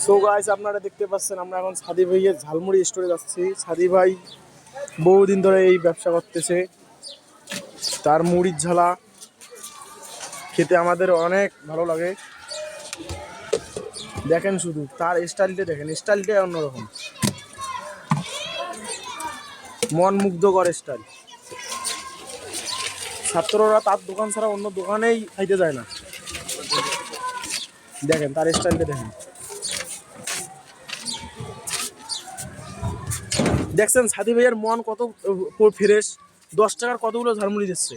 So guys, আপনারা দেখতে পাচ্ছেন আমরা এখন সাদি ভাইয়ের ঝালমুড়ি স্টোরে যাচ্ছি। সাদি ভাই বহুদিন ধরে এই ব্যবসা করতেছে। তার মুড়ির ঝালা খেতে আমাদের অনেক ভালো লাগে। দেখেন শুধু তার স্টাইলটা, দেখেন স্টাইলটা অন্যরকম, মন মুগ্ধকর স্টাইল। ছাত্ররা তার দোকান ছাড়া অন্য দোকানেই খাইতে যায় না। দেখেন তার স্টাইলটা, দেখেন। দেখছেন সাদি ভাইয়ের মন কত ফ্রেশ। 10 টাকার কতগুলো ঝালমুড়ি দিচ্ছে।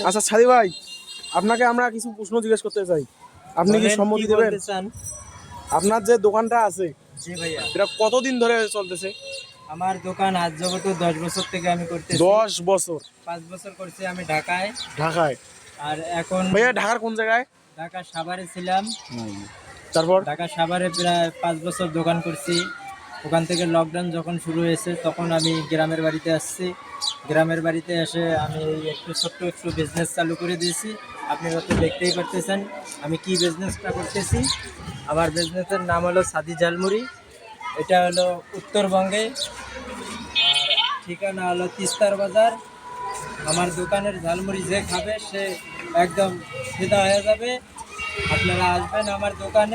আচ্ছা সাদি ভাই, আপনাকে আমরা কিছু প্রশ্ন জিজ্ঞেস করতে চাই, আপনি কি সম্মতি দেবেন? আপনার যে দোকানটা আছে, জি ভাইয়া, এটা কতদিন ধরে চলতেছে? আমার দোকান আজ জগত 10 বছর থেকে আমি করতেছি। 10 বছর? 5 বছর করছি আমি ঢাকায়। ঢাকায়? আর এখন ভাইয়া ঢাকার কোন জায়গায়? ঢাকা সাভারে ছিলাম। তারপর? ঢাকা সাভারে প্রায় 5 বছর দোকান করছি। ওখান থেকে লকডাউন যখন শুরু হয়েছে তখন আমি গ্রামের বাড়িতে আসছি। গ্রামের বাড়িতে এসে আমি একটু ছোট্ট একটু বিজনেস চালু করে দিয়েছি। আপনারা তো দেখতেই পারতেছেন আমি কি বিজনেসটা করতেছি। আমার বিজনেসের নাম হলো সাদি ঝালমুড়ি। এটা হলো উত্তরবঙ্গে, আর ঠিকানা হলো তিস্তার বাজার। আমার দোকানের ঝালমুড়ি যে খাবে সে একদম ফিদা হয়ে যাবে। আপনারা আসবেন আমার দোকানে।